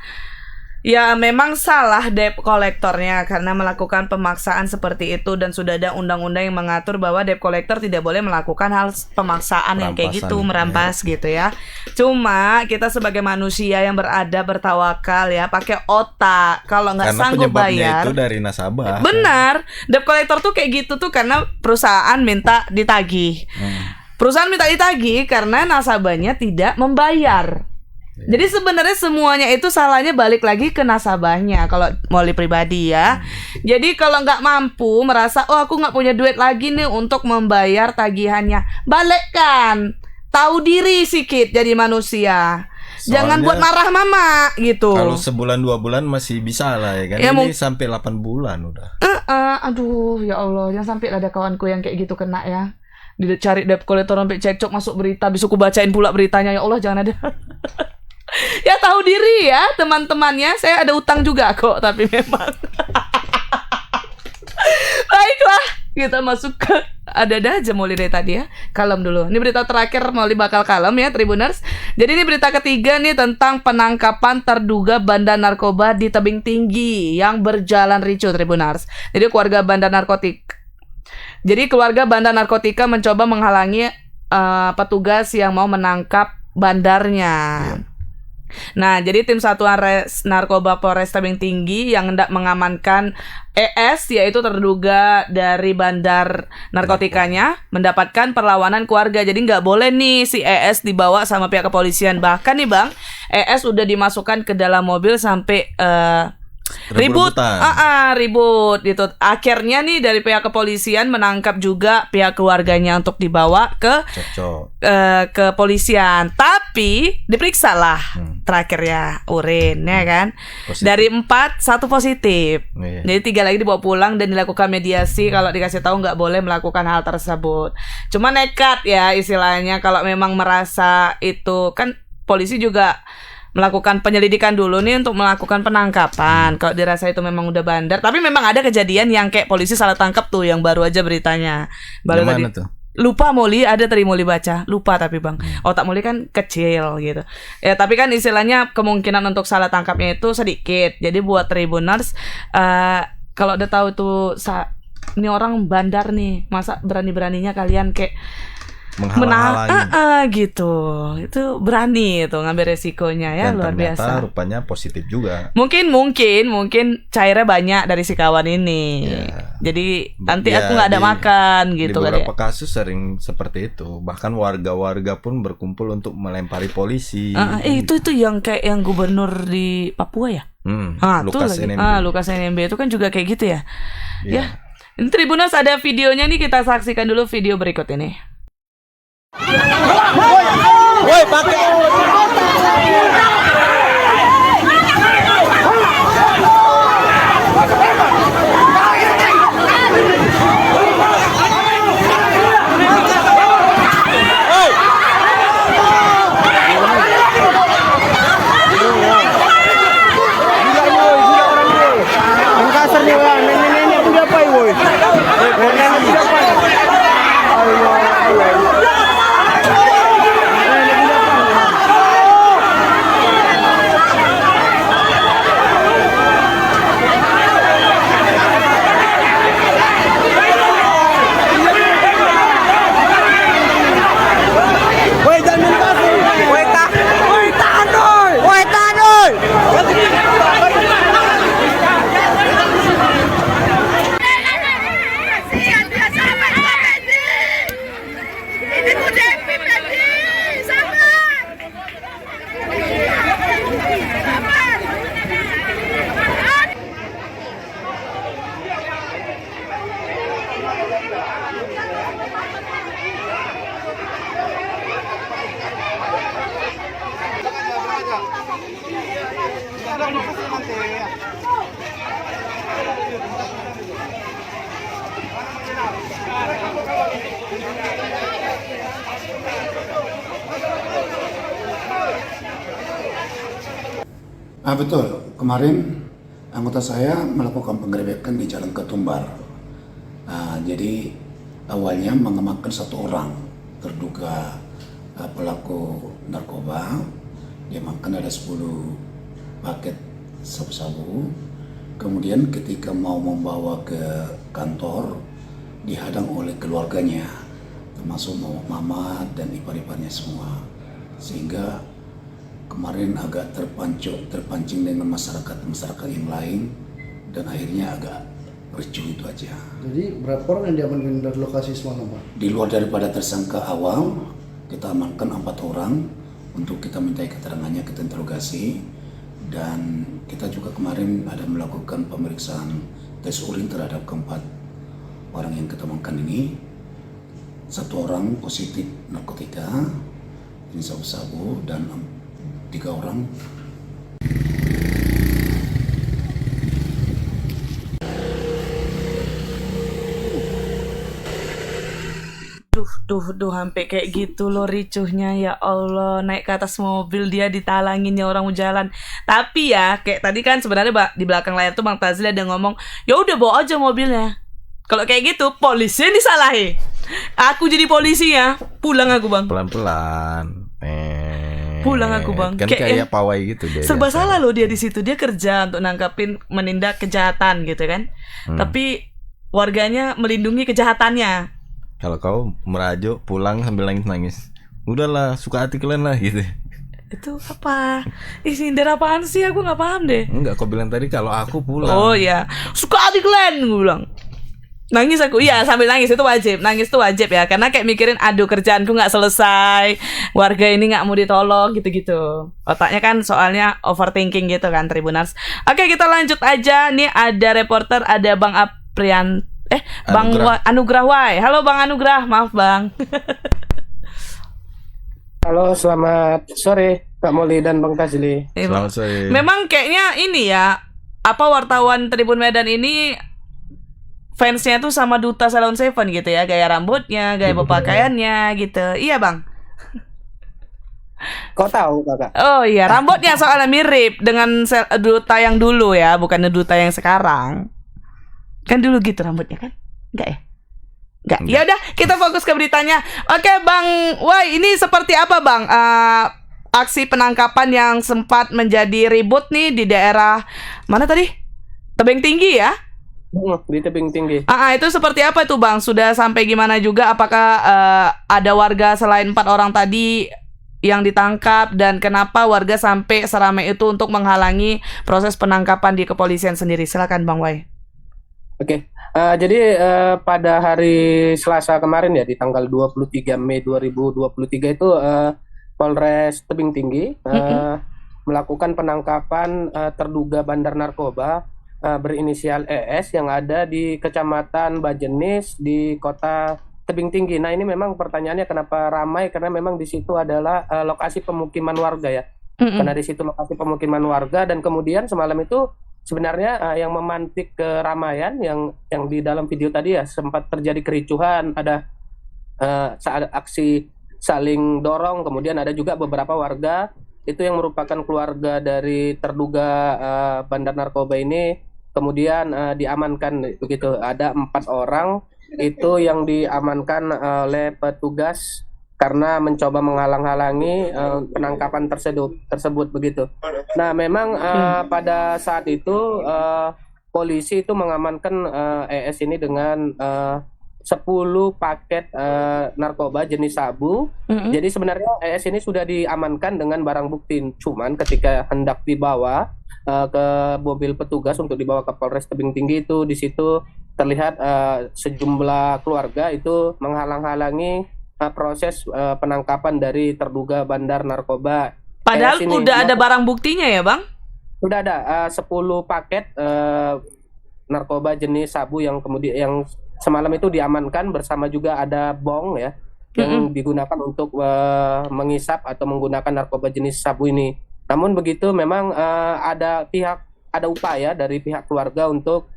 ya memang salah debt kolektornya karena melakukan pemaksaan seperti itu dan sudah ada undang-undang yang mengatur bahwa debt collector tidak boleh melakukan hal pemaksaan yang kayak gitu, merampas gitu ya. Cuma kita sebagai manusia yang berada bertawakal ya, pakai otak. Kalau nggak sanggup bayar, itu dari nasabah. Benar, debt collector tuh kayak gitu tuh karena perusahaan minta ditagih. Perusahaan minta ditagih karena nasabahnya tidak membayar. Jadi sebenarnya semuanya itu salahnya balik lagi ke nasabahnya kalau Molly pribadi ya. Jadi kalau nggak mampu merasa oh aku nggak punya duit lagi nih untuk membayar tagihannya, balikkan. Tahu diri sedikit jadi manusia. Jangan buat marah mama gitu. Kalau sebulan 2 bulan masih bisa lah ya kan. Ya, ini sampai 8 bulan udah. Aduh ya Allah, jangan sampai ada kawanku yang kayak gitu kena ya. Dicari debt collector sampai cekcok masuk berita, besok aku bacain pula beritanya. Ya Allah jangan ada. Ya tahu diri ya teman-temannya. Saya ada utang juga kok, tapi memang baiklah, kita masuk ke ada aja Molly dari tadi ya. Kalem dulu. Ini berita terakhir, Molly bakal kalem ya Tribuners. Jadi ini berita ketiga nih tentang penangkapan terduga bandar narkoba di Tebing Tinggi yang berjalan ricuh Tribuners. Jadi keluarga bandar narkotika mencoba menghalangi petugas yang mau menangkap bandarnya. Nah, jadi tim Satuan Narkoba Polres Tebing Tinggi yang hendak mengamankan ES, yaitu terduga dari bandar narkotikanya, mendapatkan perlawanan keluarga. Jadi nggak boleh nih si ES dibawa sama pihak kepolisian. Bahkan nih Bang, ES udah dimasukkan ke dalam mobil sampai ribut gitu. Akhirnya nih dari pihak kepolisian menangkap juga pihak keluarganya untuk dibawa ke kepolisian. Tapi diperiksa lah terakhir ya urin ya kan. Positif. Dari 4 1 positif. Jadi 3 lagi dibawa pulang dan dilakukan mediasi. Kalau dikasih tahu nggak boleh melakukan hal tersebut. Cuma nekat ya istilahnya. Kalau memang merasa itu kan polisi juga melakukan penyelidikan dulu nih untuk melakukan penangkapan. Kalau dirasa itu memang udah bandar, tapi memang ada kejadian yang kayak polisi salah tangkap tuh yang baru aja beritanya. Baru tadi. Tuh? Lupa Molly, ada tadi Molly baca. Lupa tapi Bang. Otak Molly kan kecil gitu. Ya tapi kan istilahnya kemungkinan untuk salah tangkapnya itu sedikit. Jadi buat Tribuners kalau udah tahu tuh ini orang bandar nih, masa berani-beraninya kalian kayak gitu. Itu berani itu ngambil resikonya ya. Dan luar biasa. Rupanya positif juga. Mungkin cairnya banyak dari si kawan ini. Ya. Jadi nanti aku nggak ada makan gitu kan. Di beberapa kasus sering seperti itu. Bahkan warga-warga pun berkumpul untuk melempari polisi. Itu yang kayak yang gubernur di Papua ya. Lukas NMB. Lukas NMB itu kan juga kayak gitu ya. Ya. Ini Tribuners ada videonya nih, kita saksikan dulu video berikut ini. Woi, pakai Betul, kemarin anggota saya melakukan penggerebekan di Jalan Ketumbar. Jadi awalnya mengamankan satu orang terduga pelaku narkoba. Diamankan ada 10 paket sabu-sabu. Kemudian ketika mau membawa ke kantor dihadang oleh keluarganya, termasuk mama dan ipar-iparnya semua, sehingga kemarin agak terpancing dengan masyarakat yang lain, dan akhirnya agak ricuh itu aja. Jadi berapa orang yang diamankan dari lokasi semalam, Pak? Di luar daripada tersangka awal, kita amankan 4 orang untuk kita mintai keterangannya, kita interogasi, dan kita juga kemarin ada melakukan pemeriksaan tes urin terhadap keempat orang yang kita amankan ini. 1 orang positif narkotika, jenis sabu-sabu, dan 3 orang Duh, sampai kayak gitu loh ricuhnya, ya Allah. Naik ke atas mobil dia ditalangin ya orang jalan. Tapi ya, kayak tadi kan sebenarnya di belakang layar tuh Bang Tazli ada ngomong, ya udah bawa aja mobilnya. Kalau kayak gitu, polisi yang disalahin. Aku jadi polisi ya, pulang aku Bang. Pelan-pelan. Pulang aku Bang. Kan kayak pawai gitu dia. Serba salah loh dia di situ. Dia kerja untuk nangkapin menindak kejahatan gitu kan. Tapi warganya melindungi kejahatannya. Kalau kau merajuk pulang sambil nangis-nangis, udahlah suka hati kalian lah gitu. Itu apa? Sindir apaan sih? Aku nggak paham deh. Enggak, kau bilang tadi kalau aku pulang. Oh ya, suka hati kalian, gue bilang. Nangis aku, iya sambil nangis itu wajib. Nangis itu wajib ya, karena kayak mikirin, aduh kerjaanku nggak selesai, warga ini nggak mau ditolong gitu-gitu. Otaknya kan soalnya overthinking gitu kan, Tribuners. Oke, kita lanjut aja. Nih ada reporter, ada Bang Aprian. Bang Anugrah Wai. Halo Bang Anugrah, maaf Bang. Halo, selamat sore Kak Moli dan Bang Tazli. Selamat sore. Memang kayaknya ini ya, apa wartawan Tribun Medan ini fansnya tuh sama Duta Salon Seven gitu ya, gaya rambutnya, gaya berpakaiannya gitu. Iya Bang. Kok tahu Kakak? Oh iya, rambutnya soalnya mirip dengan Duta yang dulu ya, bukan Duta yang sekarang. Kan dulu gitu rambutnya kan? Enggak ya? Enggak. Ya udah, kita fokus ke beritanya. Oke, Bang. Wah, ini seperti apa, Bang? Aksi penangkapan yang sempat menjadi ribut nih di daerah mana tadi? Tebing Tinggi ya? Di Tebing Tinggi. Itu seperti apa itu, Bang? Sudah sampai gimana juga? Apakah ada warga selain 4 orang tadi yang ditangkap, dan kenapa warga sampai seramai itu untuk menghalangi proses penangkapan di kepolisian sendiri? Silakan, Bang Wai. Oke, jadi pada hari Selasa kemarin ya, di tanggal 23 Mei 2023 itu Polres Tebing Tinggi melakukan penangkapan terduga bandar narkoba berinisial ES yang ada di Kecamatan Bajenis di Kota Tebing Tinggi. Nah, ini memang pertanyaannya kenapa ramai, karena memang di situ adalah lokasi pemukiman warga ya. Karena di situ lokasi pemukiman warga, dan kemudian semalam itu sebenarnya yang memantik keramaian yang di dalam video tadi ya, sempat terjadi kericuhan, ada saat aksi saling dorong, kemudian ada juga beberapa warga itu yang merupakan keluarga dari terduga bandar narkoba ini kemudian diamankan begitu. Ada 4 orang itu yang diamankan oleh petugas karena mencoba menghalang-halangi penangkapan tersebut begitu. Nah, memang pada saat itu polisi itu mengamankan ES ini dengan 10 paket narkoba jenis sabu. Jadi sebenarnya ES ini sudah diamankan dengan barang bukti. Cuman ketika hendak dibawa ke mobil petugas untuk dibawa ke Polres Tebing Tinggi, itu di situ terlihat sejumlah keluarga itu menghalang-halangi proses penangkapan dari terduga bandar narkoba. Padahal udah ada barang buktinya ya, Bang? Sudah ada 10 paket narkoba jenis sabu yang kemudian yang semalam itu diamankan, bersama juga ada bong ya yang digunakan untuk mengisap atau menggunakan narkoba jenis sabu ini. Namun begitu memang ada upaya dari pihak keluarga untuk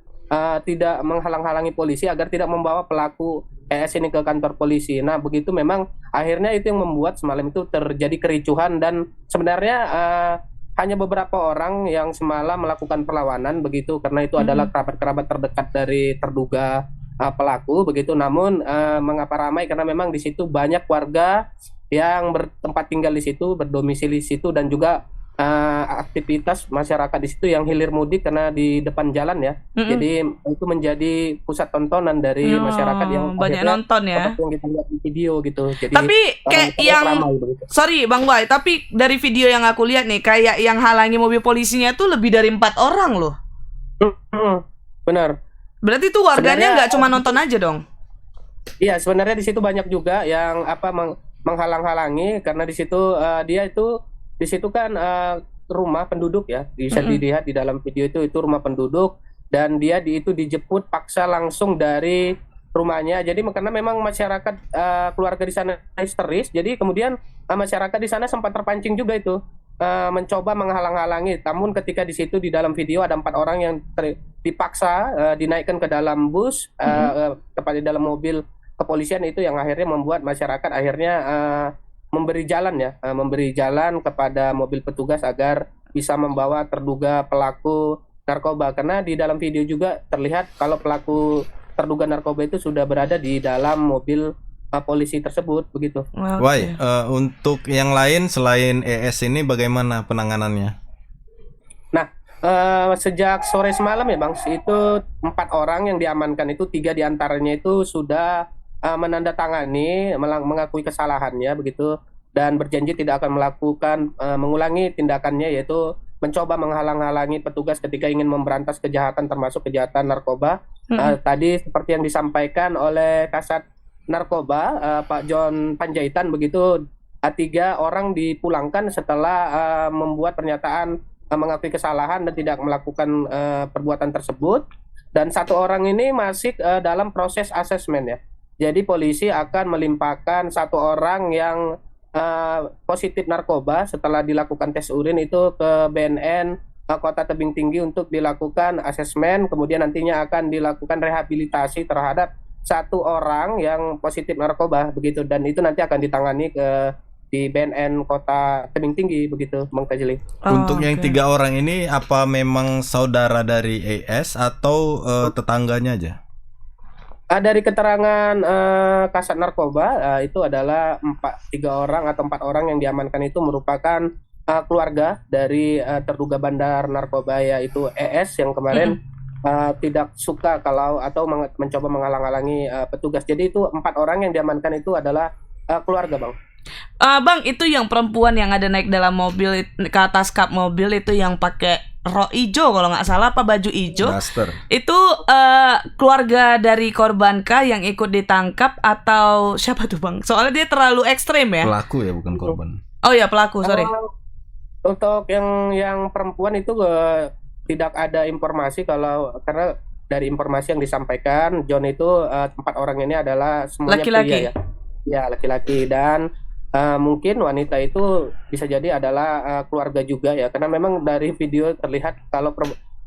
tidak menghalang-halangi polisi agar tidak membawa pelaku ES ini ke kantor polisi. Nah, begitu memang akhirnya itu yang membuat semalam itu terjadi kericuhan, dan sebenarnya hanya beberapa orang yang semalam melakukan perlawanan begitu, karena itu adalah kerabat-kerabat terdekat dari terduga pelaku begitu. Namun mengapa ramai, karena memang di situ banyak warga yang bertempat tinggal di situ, berdomisili di situ, dan juga aktivitas masyarakat di situ yang hilir mudik karena di depan jalan ya. Jadi itu menjadi pusat tontonan dari masyarakat yang banyak nonton ya. Yang kita lihat di video gitu. Jadi, tapi kayak yang sorry Bang Wai, tapi dari video yang aku lihat nih, kayak yang halangi mobil polisinya tuh lebih dari 4 orang loh. Benar. Berarti tuh warganya nggak cuma nonton aja dong? Iya, sebenarnya di situ banyak juga yang menghalang-halangi, karena di situ dia itu di situ kan rumah penduduk ya, bisa dilihat di dalam video itu rumah penduduk, dan dia itu dijemput paksa langsung dari rumahnya. Jadi karena memang masyarakat keluarga di sana histeris, jadi kemudian masyarakat di sana sempat terpancing juga itu mencoba menghalang-halangi. Namun ketika di situ di dalam video ada 4 orang yang dipaksa dinaikkan ke dalam bus, tepat di dalam mobil kepolisian, itu yang akhirnya membuat masyarakat akhirnya memberi jalan kepada mobil petugas agar bisa membawa terduga pelaku narkoba. Karena di dalam video juga terlihat kalau pelaku terduga narkoba itu sudah berada di dalam mobil polisi tersebut begitu. Wai, untuk yang lain selain ES ini bagaimana penanganannya? Nah, sejak sore semalam ya Bang, itu 4 orang yang diamankan, itu 3 diantaranya itu sudah menandatangani mengakui kesalahannya begitu, dan berjanji tidak akan mengulangi tindakannya, yaitu mencoba menghalang-halangi petugas ketika ingin memberantas kejahatan termasuk kejahatan narkoba. Tadi seperti yang disampaikan oleh Kasat Narkoba Pak John Panjaitan begitu, 3 orang dipulangkan setelah membuat pernyataan mengakui kesalahan dan tidak melakukan perbuatan tersebut, dan 1 orang ini masih dalam proses asesmen ya. Jadi polisi akan melimpahkan 1 orang yang positif narkoba setelah dilakukan tes urin itu ke BNN Kota Tebing Tinggi untuk dilakukan asesmen, kemudian nantinya akan dilakukan rehabilitasi terhadap 1 orang yang positif narkoba begitu, dan itu nanti akan ditangani di BNN Kota Tebing Tinggi begitu, Bang Tajli. Untuk yang 3 orang ini apa memang saudara dari ES atau tetangganya aja? Dari keterangan Kasat Narkoba itu adalah 3 orang atau 4 orang yang diamankan itu merupakan keluarga dari terduga bandar narkoba yaitu ES yang kemarin tidak suka atau mencoba menghalang-halangi petugas. Jadi itu 4 orang yang diamankan itu adalah keluarga, Bang. Bang, itu yang perempuan yang ada naik dalam mobil ke atas kap mobil itu yang pakai rok hijau kalau nggak salah, apa baju hijau? Duster. Itu keluarga dari korban kah yang ikut ditangkap atau siapa tuh Bang? Soalnya dia terlalu ekstrem ya. Pelaku ya, bukan korban. Oh ya, pelaku, sorry. Untuk yang perempuan itu tidak ada informasi karena dari informasi yang disampaikan John itu 4 orang ini adalah semuanya laki-laki. Pria ya. Ya, laki-laki, dan mungkin wanita itu bisa jadi adalah keluarga juga ya, karena memang dari video terlihat kalau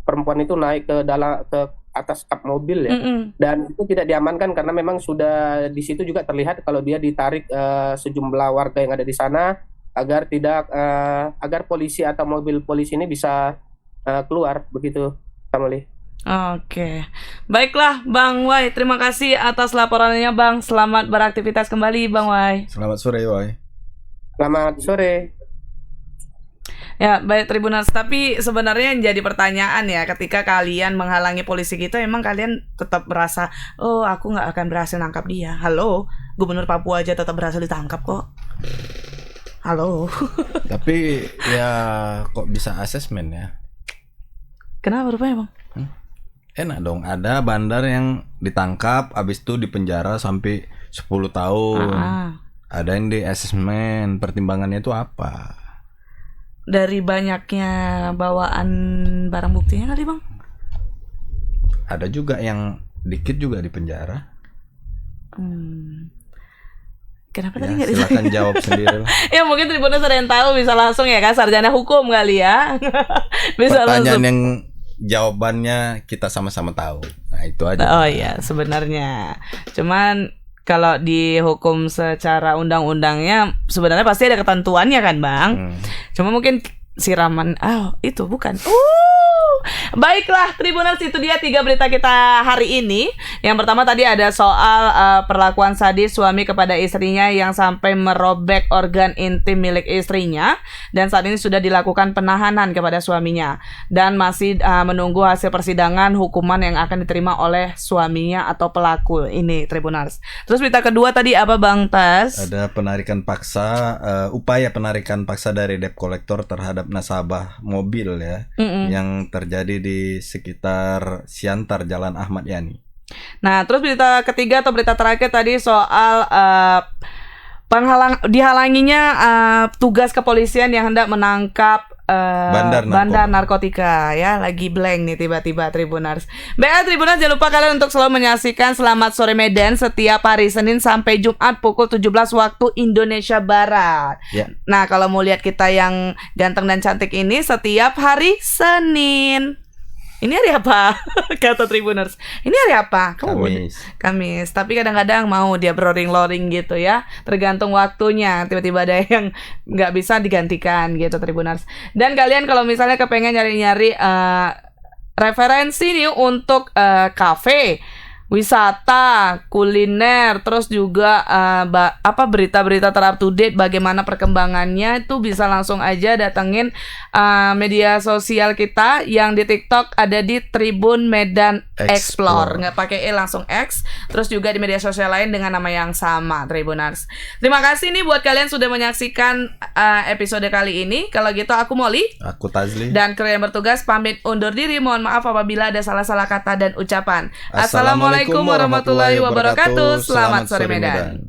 perempuan itu naik ke atas kap mobil ya, dan itu tidak diamankan karena memang sudah di situ juga terlihat kalau dia ditarik sejumlah warga yang ada di sana agar polisi atau mobil polisi ini bisa keluar begitu, Kamali. Oke. Baiklah Bang Wai, terima kasih atas laporannya Bang. Selamat beraktivitas kembali Bang Wai. Selamat sore Wai. Selamat sore. Ya, baik Tribuners, tapi sebenarnya yang jadi pertanyaan ya, ketika kalian menghalangi polisi gitu, emang kalian tetap merasa, oh aku nggak akan berhasil nangkap dia. Halo, Gubernur Papua aja tetap berhasil ditangkap kok. Halo. Tapi ya kok bisa asesmen ya? Kenapa rupanya Bang? Enak dong, ada bandar yang ditangkap, abis itu dipenjara sampai 10 tahun. Ada yang di asesmen, pertimbangannya itu apa? Dari banyaknya bawaan barang buktinya kali Bang? Ada juga yang dikit juga di penjara. Kenapa Ya, tadi nggak silakan jawab sendiri lah. Ya mungkin Tribuners ada yang tahu, bisa langsung ya kan, sarjana hukum kali ya. Bisa Pertanyaan langsung. yang jawabannya kita sama-sama tahu. Nah itu aja. Oh iya sebenarnya. Cuman kalau di hukum secara undang-undangnya sebenarnya pasti ada ketentuannya kan Bang. Cuma mungkin siraman itu bukan. Baiklah Tribuners, itu dia 3 berita kita hari ini. Yang pertama tadi ada soal perlakuan sadis suami kepada istrinya yang sampai merobek organ intim milik istrinya, dan saat ini sudah dilakukan penahanan kepada suaminya dan masih menunggu hasil persidangan hukuman yang akan diterima oleh suaminya atau pelaku ini Tribuners. Terus berita kedua tadi apa Bang Tas? Ada penarikan paksa, upaya penarikan paksa dari debt collector terhadap nasabah mobil ya, yang terjadi di sekitar Siantar Jalan Ahmad Yani. Nah, terus berita ketiga atau berita terakhir tadi soal dihalanginya tugas kepolisian yang hendak menangkap bandar narkotika ya, lagi blank nih tiba-tiba Tribuners. Baiklah Tribuners, jangan lupa kalian untuk selalu menyaksikan Selamat Sore Medan setiap hari Senin sampai Jumat pukul 17 waktu Indonesia Barat. Nah, kalau mau lihat kita yang ganteng dan cantik ini setiap hari Senin. Ini hari apa? Kata Tribuners. Ini hari apa? Kamis. Tapi kadang-kadang mau dia loading gitu ya. Tergantung waktunya. Tiba-tiba ada yang nggak bisa digantikan gitu Tribuners. Dan kalian kalau misalnya kepengen nyari-nyari referensi nih untuk kafe, wisata, kuliner, terus juga berita-berita terupdate bagaimana perkembangannya, itu bisa langsung aja datengin media sosial kita yang di TikTok ada di Tribun Medan Explore. Nggak pakai langsung X. Terus juga di media sosial lain dengan nama yang sama Tribuners. Terima kasih nih buat kalian sudah menyaksikan episode kali ini. Kalau gitu aku Molly, aku Tazli, dan kru yang bertugas pamit undur diri. Mohon maaf apabila ada salah-salah kata dan ucapan. Assalamualaikum warahmatullahi wabarakatuh. Selamat sore Medan.